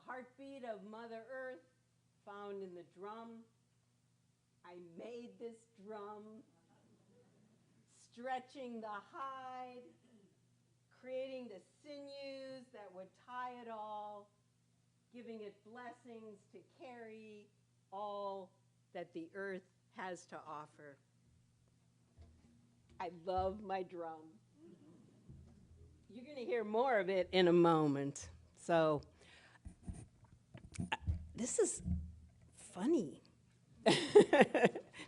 heartbeat of Mother Earth found in the drum. I made this drum, stretching the hide, creating the sinews that would tie it all, giving it blessings to carry all that the earth has to offer. I love my drum. You're going to hear more of it in a moment. So this is funny.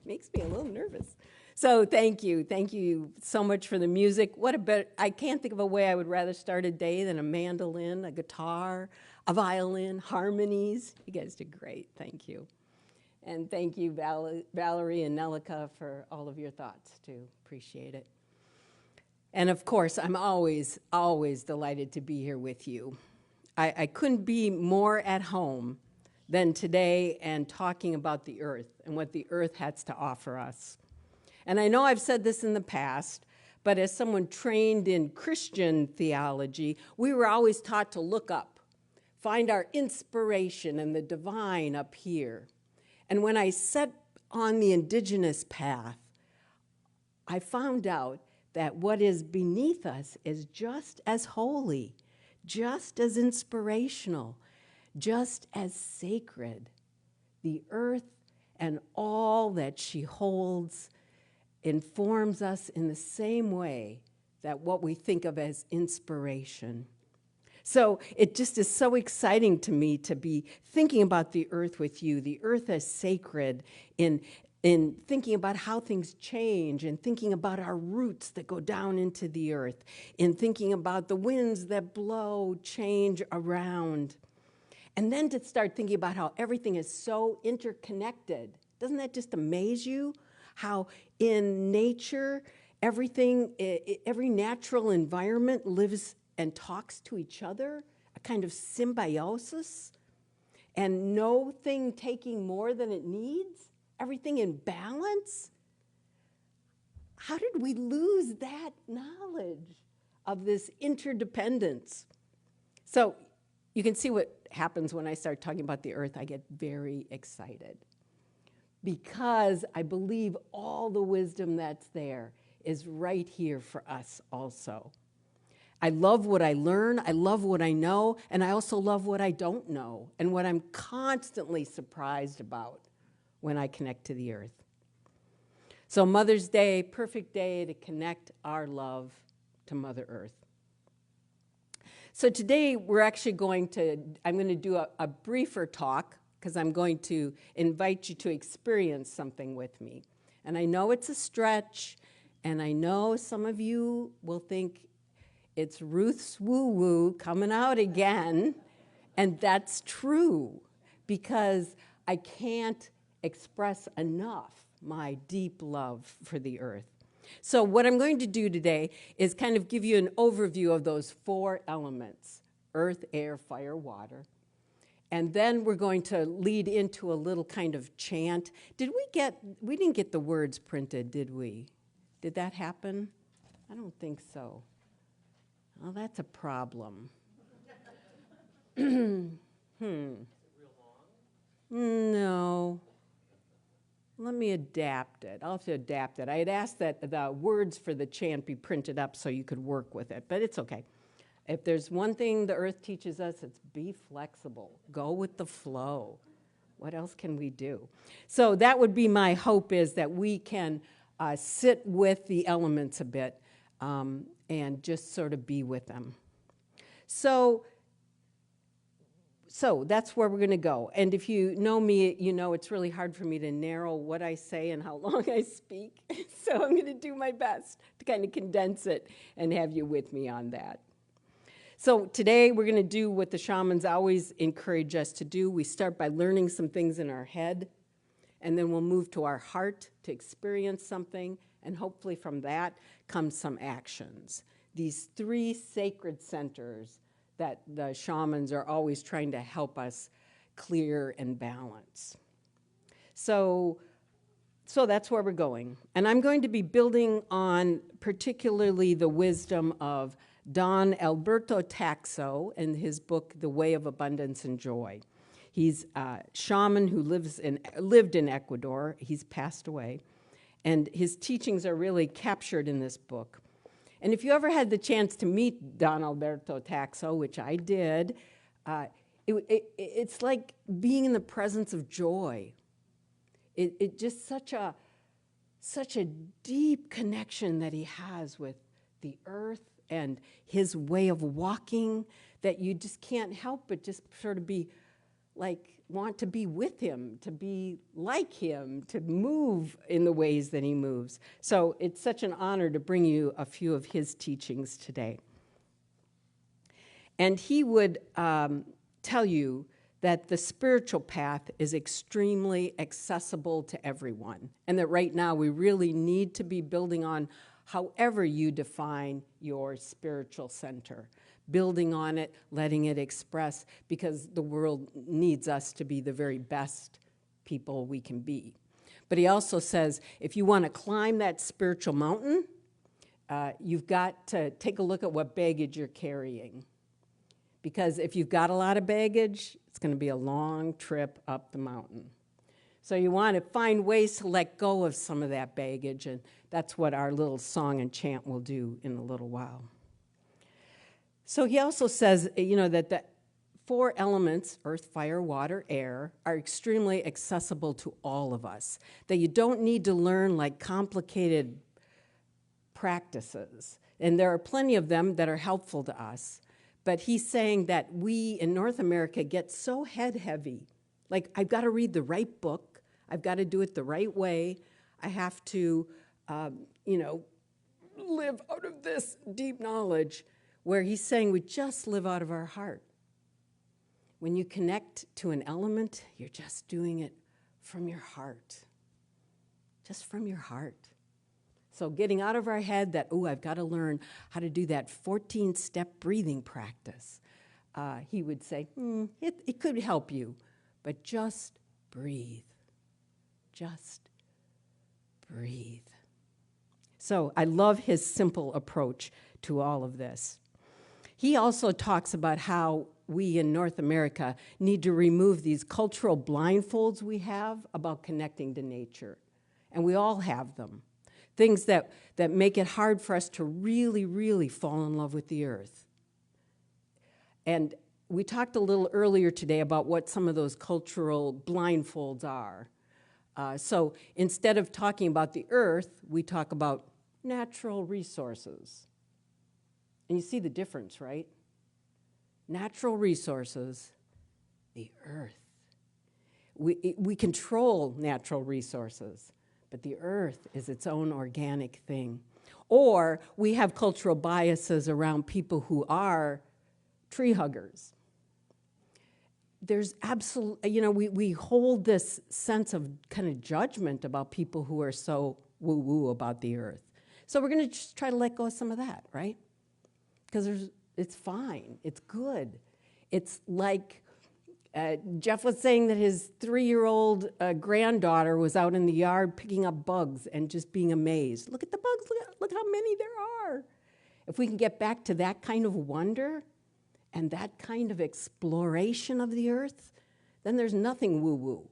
Makes me a little nervous. So thank you. Thank you so much for the music. I can't think of a way I would rather start a day than a mandolin, a guitar, a violin, harmonies. You guys did great. Thank you. And thank you, Valerie and Nelica, for all of your thoughts, too. Appreciate it. And of course, I'm always, always delighted to be here with you. I couldn't be more at home than today and talking about the earth and what the earth has to offer us. And I know I've said this in the past, but as someone trained in Christian theology, we were always taught to look up, find our inspiration and the divine up here. And when I set on the indigenous path, I found out that what is beneath us is just as holy, just as inspirational, just as sacred. The earth and all that she holds informs us in the same way that what we think of as inspiration. So it just is so exciting to me to be thinking about the earth with you, the earth as sacred, in thinking about how things change, and thinking about our roots that go down into the earth, in thinking about the winds that blow, change around. And then to start thinking about how everything is so interconnected. Doesn't that just amaze you? How in nature, everything, every natural environment lives and talks to each other, a kind of symbiosis, and no thing taking more than it needs, everything in balance. How did we lose that knowledge of this interdependence? So you can see what happens when I start talking about the earth. I get very excited because I believe all the wisdom that's there is right here for us also. I love what I learn, I love what I know, and I also love what I don't know and what I'm constantly surprised about when I connect to the earth. So Mother's Day, perfect day to connect our love to Mother Earth. So today we're actually I'm going to do a briefer talk because I'm going to invite you to experience something with me. And I know it's a stretch, and I know some of you will think it's Ruth's woo-woo coming out again, and that's true because I can't express enough my deep love for the earth. So what I'm going to do today is kind of give you an overview of those 4 elements: earth, air, fire, water. And then we're going to lead into a little kind of chant. We didn't get the words printed, did we? Did that happen? I don't think so. Well, that's a problem. No. Let me adapt it. I'll have to adapt it. I had asked that the words for the chant be printed up so you could work with it, but it's okay. If there's one thing the earth teaches us, it's be flexible. Go with the flow. What else can we do? So that would be my hope, is that we can sit with the elements a bit and just sort of be with them. So that's where we're going to go. And if you know me, you know it's really hard for me to narrow what I say and how long I speak. So I'm going to do my best to kind of condense it and have you with me on that. So today we're going to do what the shamans always encourage us to do. We start by learning some things in our head, and then we'll move to our heart to experience something, and hopefully from that comes some actions. These 3 sacred centers that the shamans are always trying to help us clear and balance. So that's where we're going. And I'm going to be building on particularly the wisdom of Don Alberto Taxo in his book, The Way of Abundance and Joy. He's a shaman who lived in Ecuador. He's passed away. And his teachings are really captured in this book. And if you ever had the chance to meet Don Alberto Taxo, which I did, it's like being in the presence of joy. It just such a deep connection that he has with the earth and his way of walking that you just can't help but just sort of be like, want to be with him, to be like him, to move in the ways that he moves. So it's such an honor to bring you a few of his teachings today. And he would tell you that the spiritual path is extremely accessible to everyone, and that right now we really need to be building on however you define your spiritual center, building on it, letting it express, because the world needs us to be the very best people we can be. But he also says, if you want to climb that spiritual mountain, you've got to take a look at what baggage you're carrying. Because if you've got a lot of baggage, it's going to be a long trip up the mountain. So you want to find ways to let go of some of that baggage, and that's what our little song and chant will do in a little while. So he also says, that the 4 elements, earth, fire, water, air, are extremely accessible to all of us, that you don't need to learn like complicated practices. And there are plenty of them that are helpful to us. But he's saying that we in North America get so head heavy. Like, I've got to read the right book. I've got to do it the right way. I have to, live out of this deep knowledge, where he's saying we just live out of our heart. When you connect to an element, you're just doing it from your heart. Just from your heart. So getting out of our head that, I've got to learn how to do that 14-step breathing practice. He would say, it could help you, but just breathe. Just breathe. So I love his simple approach to all of this. He also talks about how we in North America need to remove these cultural blindfolds we have about connecting to nature. And we all have them. Things that make it hard for us to really, really fall in love with the earth. And we talked a little earlier today about what some of those cultural blindfolds are. So instead of talking about the earth, we talk about natural resources. And you see the difference, right? Natural resources, the earth. We control natural resources, but the earth is its own organic thing. Or we have cultural biases around people who are tree huggers. There's absolutely, we hold this sense of kind of judgment about people who are so woo-woo about the earth. So we're going to just try to let go of some of that, right? Because it's fine. It's good. It's like Jeff was saying that his 3-year-old granddaughter was out in the yard picking up bugs and just being amazed. Look at the bugs. Look how many there are. If we can get back to that kind of wonder and that kind of exploration of the earth, then there's nothing woo-woo.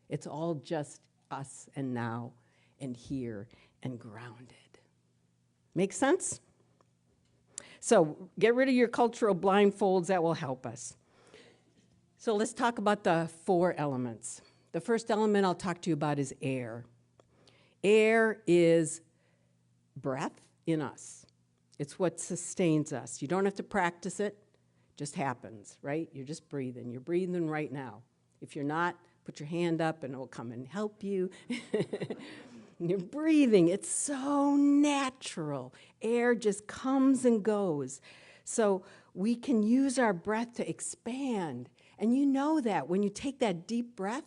It's all just us and now and here and grounded. Make sense? So get rid of your cultural blindfolds. That will help us. So let's talk about the 4 elements. The first element I'll talk to you about is air. Air is breath in us. It's what sustains us. You don't have to practice it. It just happens, right? You're just breathing. You're breathing right now. If you're not, put your hand up and it will come and help you. You're breathing. It's so natural. Air just comes and goes. So we can use our breath to expand. And you know that when you take that deep breath,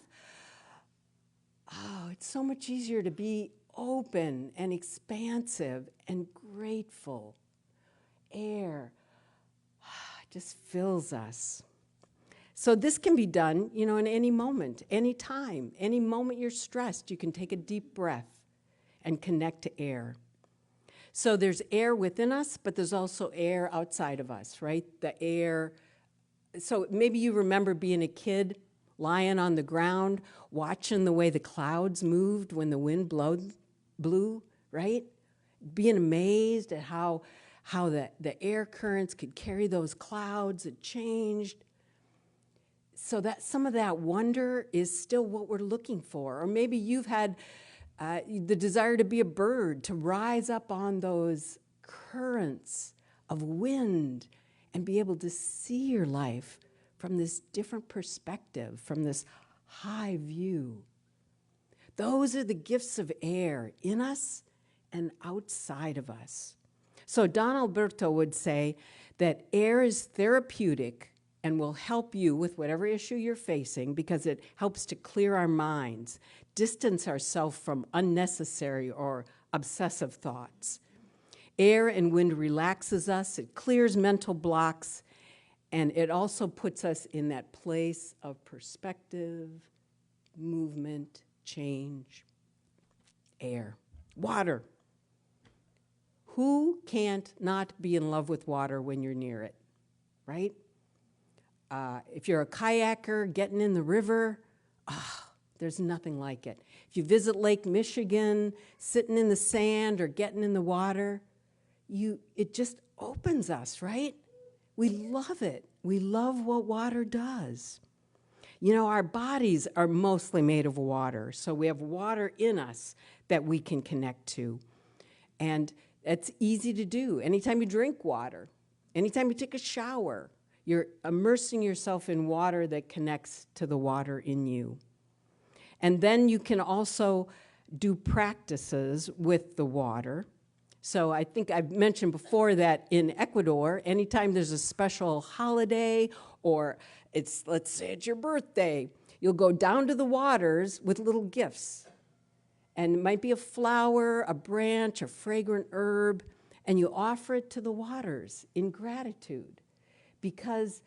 it's so much easier to be open and expansive and grateful. Air just fills us. So this can be done, in any moment, any time. Any moment you're stressed, you can take a deep breath and connect to air. So there's air within us, but there's also air outside of us, right? The air. So maybe you remember being a kid, lying on the ground, watching the way the clouds moved when the wind blew, right? Being amazed at how the air currents could carry those clouds. It changed. So that some of that wonder is still what we're looking for. Or maybe you've had the desire to be a bird, to rise up on those currents of wind and be able to see your life from this different perspective, from this high view. Those are the gifts of air in us and outside of us. So Don Alberto would say that air is therapeutic and will help you with whatever issue you're facing because it helps to clear our minds, distance ourselves from unnecessary or obsessive thoughts. Air and wind relaxes us, it clears mental blocks, and it also puts us in that place of perspective, movement, change. Air. Water. Who can't not be in love with water when you're near it, right? If you're a kayaker getting in the river, there's nothing like it. If you visit Lake Michigan, sitting in the sand or getting in the water, it just opens us, right? We love it. We love what water does. You know, our bodies are mostly made of water, so we have water in us that we can connect to. And it's easy to do. Anytime you drink water, anytime you take a shower, you're immersing yourself in water that connects to the water in you. And then you can also do practices with the water. So I think I've mentioned before that in Ecuador, anytime there's a special holiday or let's say it's your birthday, you'll go down to the waters with little gifts. And it might be a flower, a branch, a fragrant herb, and you offer it to the waters in gratitude because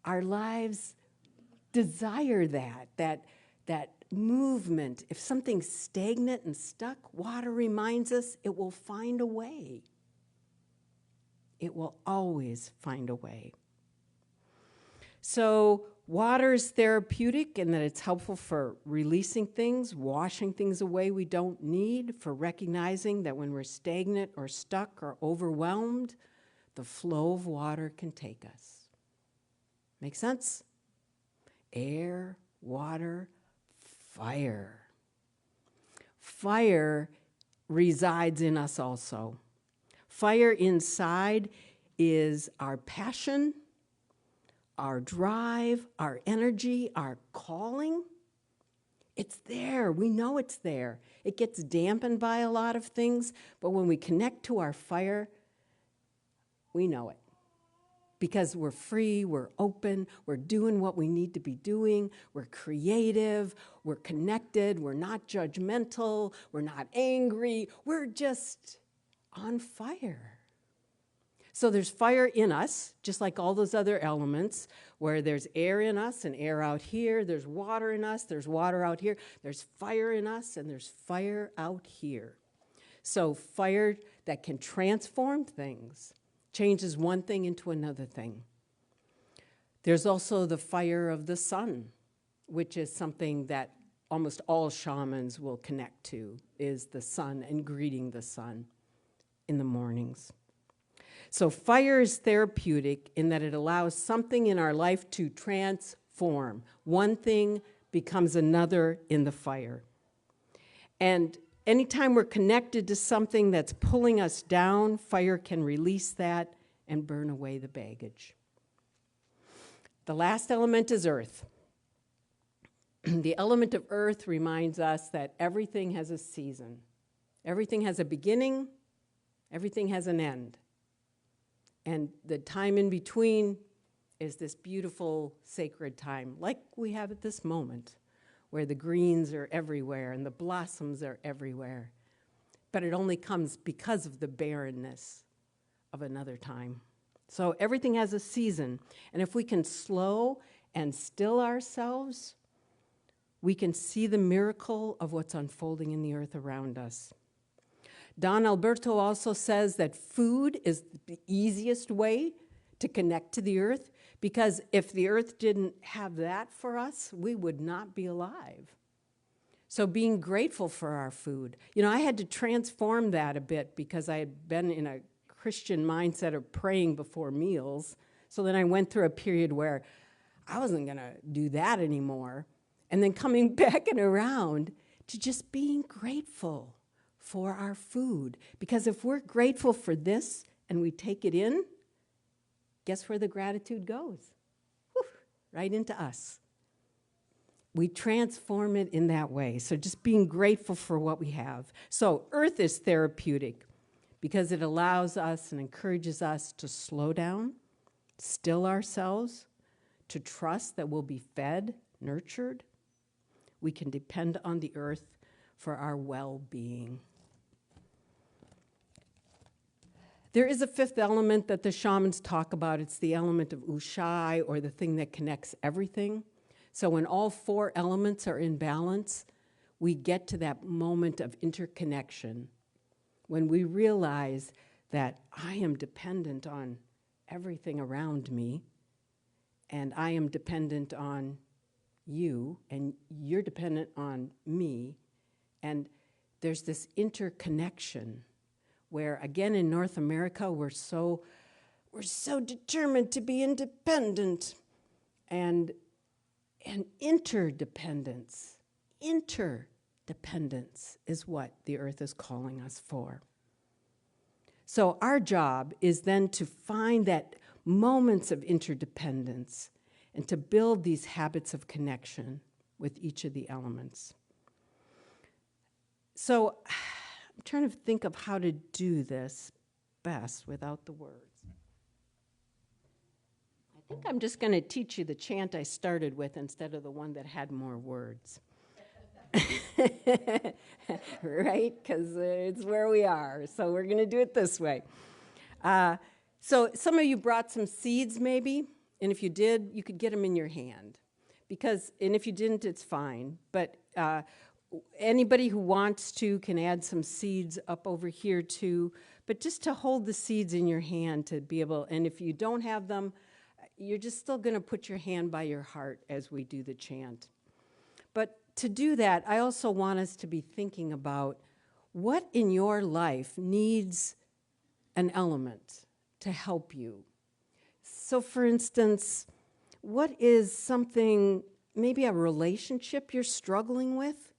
our lives desire that movement. If something's stagnant and stuck, water reminds us it will find a way. It will always find a way. So water is therapeutic in that it's helpful for releasing things, washing things away we don't need, for recognizing that when we're stagnant or stuck or overwhelmed, the flow of water can take us. Make sense? Air, water, fire. Fire resides in us also. Fire inside is our passion, our drive, our energy, our calling. It's there. We know it's there. It gets dampened by a lot of things, but when we connect to our fire, we know it. Because we're free, we're open, we're doing what we need to be doing, we're creative, we're connected, we're not judgmental, we're not angry, we're just on fire. So there's fire in us, just like all those other elements, where there's air in us and air out here, there's water in us, there's water out here, there's fire in us and there's fire out here. So fire that can transform things, changes one thing into another thing. There's also the fire of the sun, which is something that almost all shamans will connect to, is the sun and greeting the sun in the mornings. So fire is therapeutic in that it allows something in our life to transform. One thing becomes another in the fire. And anytime we're connected to something that's pulling us down, fire can release that and burn away the baggage. The last element is earth. The element of earth reminds us that everything has a season. Everything has a beginning, everything has an end. And the time in between is this beautiful sacred time, like we have at this moment, where the greens are everywhere and the blossoms are everywhere. But it only comes because of the barrenness of another time. So everything has a season. And if we can slow and still ourselves, we can see the miracle of what's unfolding in the earth around us. Don Alberto also says that food is the easiest way to connect to the earth, because if the earth didn't have that for us, we would not be alive. So being grateful for our food. You know, I had to transform that a bit because I had been in a Christian mindset of praying before meals. So then I went through a period where I wasn't going to do that anymore. And then coming back and around to just being grateful for our food. Because if we're grateful for this and we take it in, guess where the gratitude goes? Whew, right into us. We transform it in that way. So just being grateful for what we have. So earth is therapeutic because it allows us and encourages us to slow down, still ourselves, to trust that we'll be fed, nurtured. We can depend on the earth for our well-being. There is a fifth element that the shamans talk about. It's the element of Ushai, or the thing that connects everything. So when all four elements are in balance, we get to that moment of interconnection, when we realize that I am dependent on everything around me, and I am dependent on you, and you're dependent on me, and there's this interconnection where, again, in North America, we're so determined to be independent, and interdependence is what the earth is calling us for. So our job is then to find that moments of interdependence and to build these habits of connection with each of the elements. So I'm trying to think of how to do this best without the words. I think I'm just going to teach you the chant I started with instead of the one that had more words. Right? Because it's where we are. So we're going to do it this way. So some of you brought some seeds maybe, and if you did, you could get them in your hand. And if you didn't, it's fine. But anybody who wants to can add some seeds up over here too. But just to hold the seeds in your hand to be able, and if you don't have them, you're just still going to put your hand by your heart as we do the chant. But to do that, I also want us to be thinking about what in your life needs an element to help you. So for instance, what is something, maybe a relationship you're struggling with,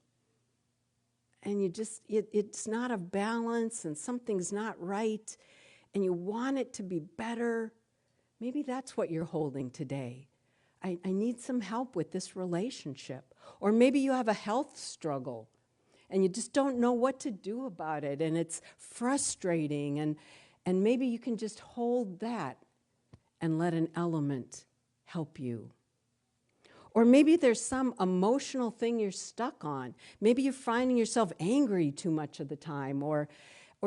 and it's not of balance and something's not right, and you want it to be better? Maybe that's what you're holding today. I need some help with this relationship. Or maybe you have a health struggle and you just don't know what to do about it, and it's frustrating, and maybe you can just hold that and let an element help you. Or maybe there's some emotional thing you're stuck on. Maybe you're finding yourself angry too much of the time, or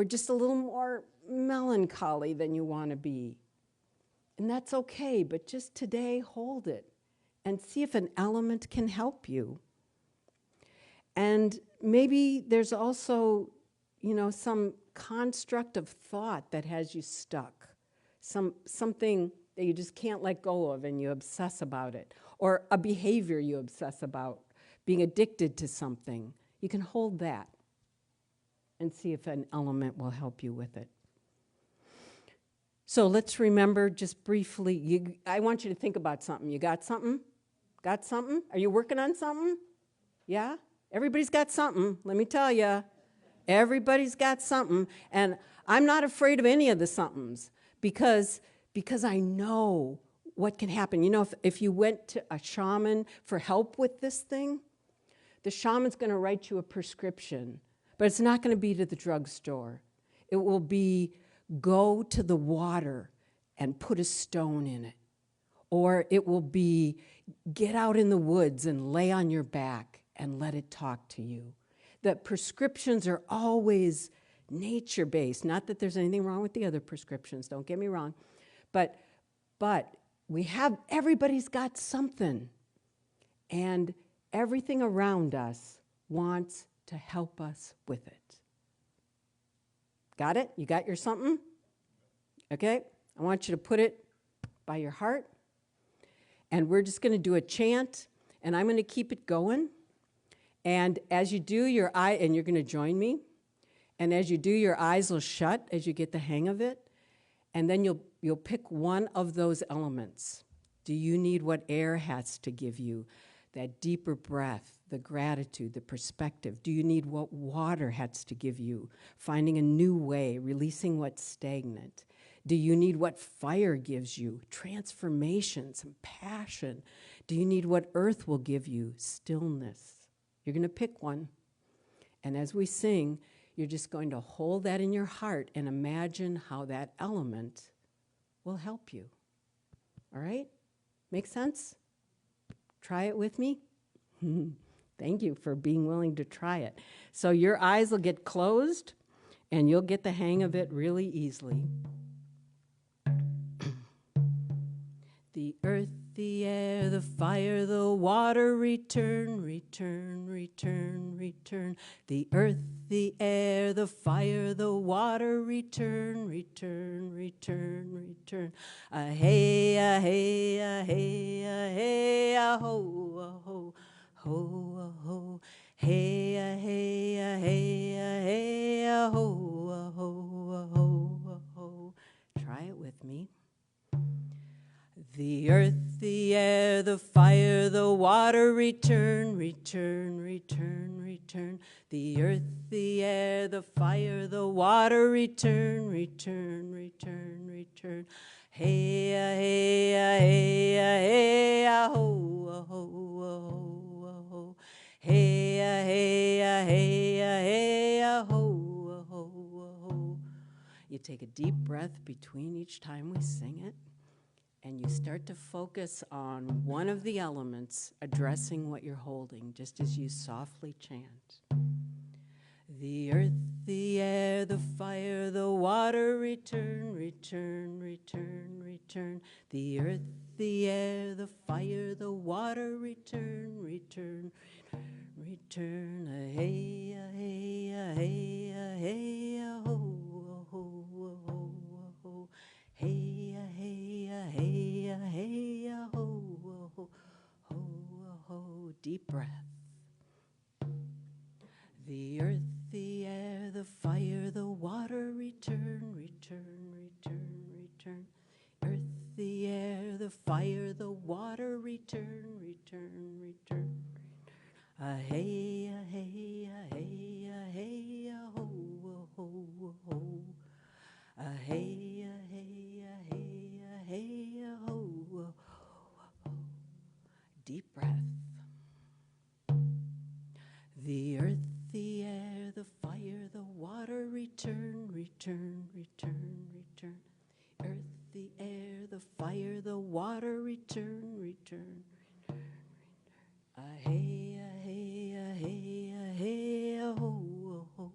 just a little more melancholy than you want to be. And that's okay, but just today, hold it and see if an element can help you. And maybe there's also, some construct of thought that has you stuck, something that you just can't let go of and you obsess about it, or a behavior you obsess about, being addicted to something. You can hold that and see if an element will help you with it. So let's remember just briefly, I want you to think about something. You got something? Got something? Are you working on something? Yeah? Everybody's got something, let me tell you. Everybody's got something. And I'm not afraid of any of the somethings because I know what can happen. If you went to a shaman for help with this thing, the shaman's going to write you a prescription, but it's not going to be to the drugstore. It will be, go to the water and put a stone in it. Or it will be, get out in the woods and lay on your back and let it talk to you. The prescriptions are always nature-based. Not that there's anything wrong with the other prescriptions, don't get me wrong. But everybody's got something. And everything around us wants to help us with it. Got it? You got your something? Okay? I want you to put it by your heart. And we're just going to do a chant, and I'm going to keep it going. And as you do your eye, and you're going to join me, and as you do, your eyes will shut as you get the hang of it, and then you'll pick one of those elements. Do you need what air has to give you? That deeper breath, the gratitude, the perspective. Do you need what water has to give you? Finding a new way, releasing what's stagnant. Do you need what fire gives you? Transformation, some passion. Do you need what earth will give you? Stillness. You're going to pick one. And as we sing, you're just going to hold that in your heart and imagine how that element will help you. All right? Make sense? Try it with me. Thank you for being willing to try it. So your eyes will get closed, and you'll get the hang of it really easily. The earth, the air, the fire, the water, return, return, return, return. The earth, the air, the fire, the water, return, return, return, return. Hey, hey, hey, hey, ho, ho, ho, ho. Hey, hey, hey, hey, ho, ho, ho, ho. Try it with me. The earth, the air, the fire, the water, return, return, return, return. The earth, the air, the fire, the water, return, return, return, return. Hey, hey, hey, hey, ho, ho, ho. Hey, hey, hey, hey, ho, ho. You take a deep breath between each time we sing it. And you start to focus on one of the elements addressing what you're holding, just as you softly chant. The earth, the air, the fire, the water, return, return, return, return. The earth, the air, the fire, the water, return, return, return. Hey, hey, hey, hey, ho, ho, ho, ho. Hey, hey, hey, hey, ho, ho, ho, ho. Deep breath. The earth, the air, the fire, the water, return, return, return, return. Earth, the air, the fire, the water, return, return, return. Hey, hey, hey, hey, ho, ho, ho. Hey, hey, hey, hey, ho, ho, ho. Deep breath. The earth, the air, the fire, the water, return, return, return, return. Earth, the air, the fire, the water, return, return, return. Hey, hey, hey, hey, ho, ho,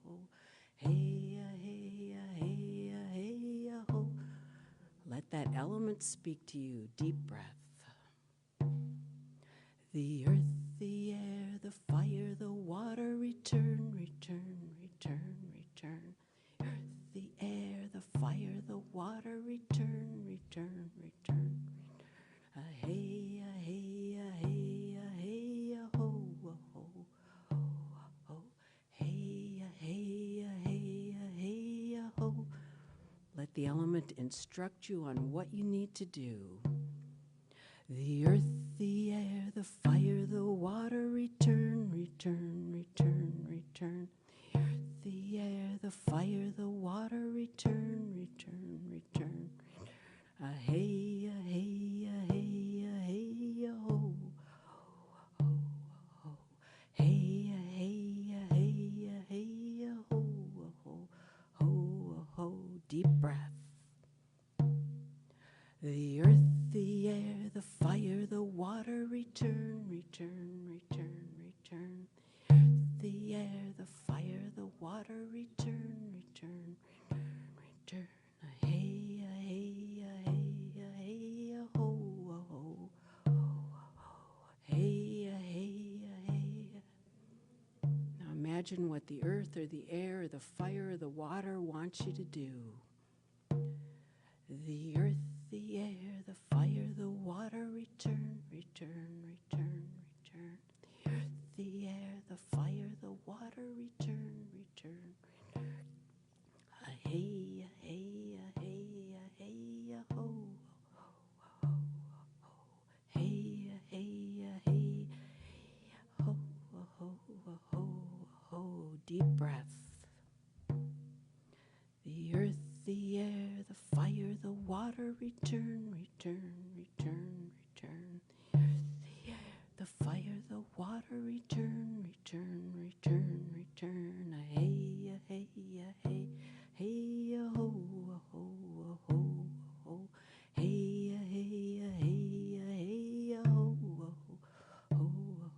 ho. Hey, hey, hey, hey, ho. Let that element speak to you. Deep breath. The earth, the air, the fire, the water, return, return, return, return. Earth, the air, the fire, the water, return, return, return. Hey, hey, hey, hey, ho, ho, ho, ho. Hey, hey, hey, hey, ho. Let the element instruct you on what you need to do. The earth, the air, the fire, the water, return, return, return, return. The earth, the air, the fire, the water, return, return, return. Hey, hey, hey, hey, ho, ho, ho. Hey, hey, hey, hey, ho, ho, ho, ho. Deep breath. The earth, the air, the fire, the water, return, return, return, return. The earth, the air, the fire, the water, return, return, return, return. Hey, hey, hey, hey, ho, ho, ho. Hey, hey, hey. Now imagine imagine what the earth or the air or the fire or the water wants you to do. The earth, the air, the fire, the water, return, return, return, return. The earth, the air, the fire, the water, return, return, return. A-hey, a-hey, a-hey, a-hey, a-ho, ho, ho, ho. Hey, a-hey, a-hey, ho, ho, ho, ho, ho. Deep breath. The earth, the air, the fire, the water, return, return, return, return. The earth, the air, the fire, the water, return, return, return, return. A-hey, a-hey, a-hey, hey, a-ho, a-ho, a-ho, a-ho. Hey, a-hey, a-hey, a-hey, a-ho, a-ho, a-ho,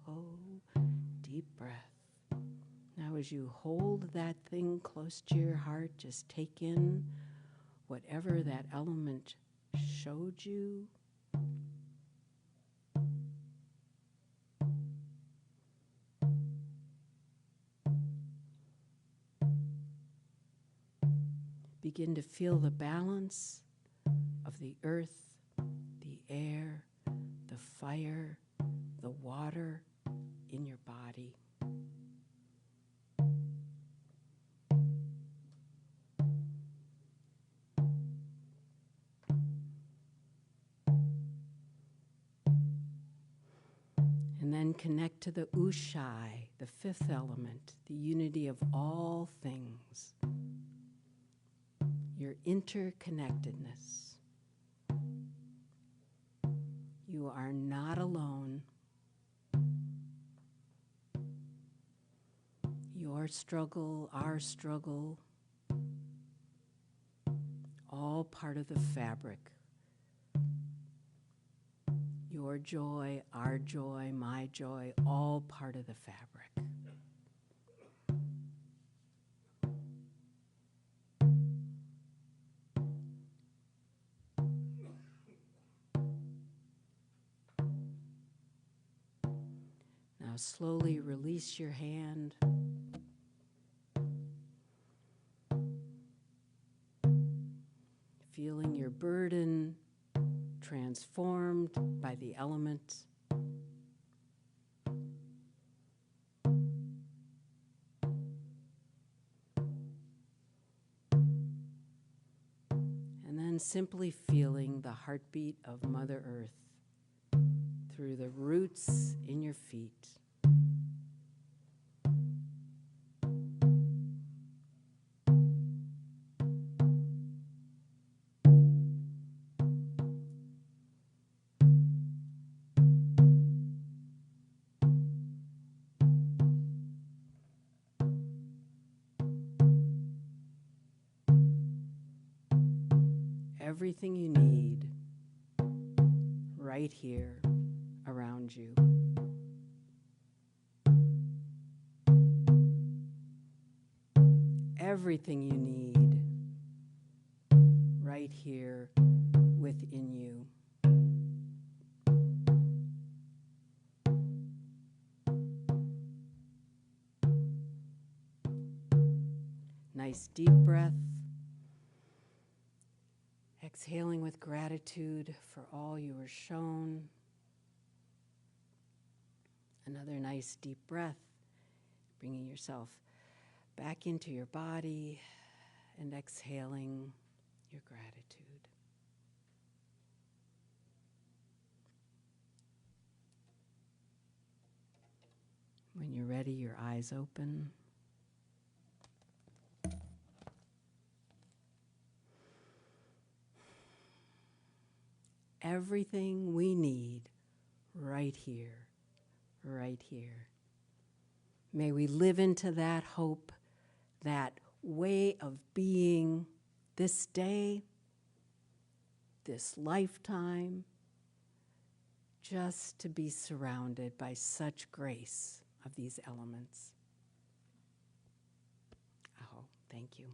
a-ho. Deep breath. Now as you hold that thing close to your heart, just take in whatever that element showed you. Begin to feel the balance of the earth, the air, the fire, the water in your body. And then connect to the Ushai, the fifth element, the unity of all things, your interconnectedness. You are not alone. Your struggle, our struggle, all part of the fabric. Your joy, our joy, my joy, all part of the fabric. Now slowly release your hand. Feeling your burden transformed by the elements. And then simply feeling the heartbeat of Mother Earth through the roots in your feet. Everything you need right here around you. Everything you need right here within you. Nice deep breath. Exhaling with gratitude for all you were shown. Another nice deep breath, bringing yourself back into your body and exhaling your gratitude. When you're ready, your eyes open. Everything we need right here, right here. May we live into that hope, that way of being this day, this lifetime, just to be surrounded by such grace of these elements. Oh, thank you.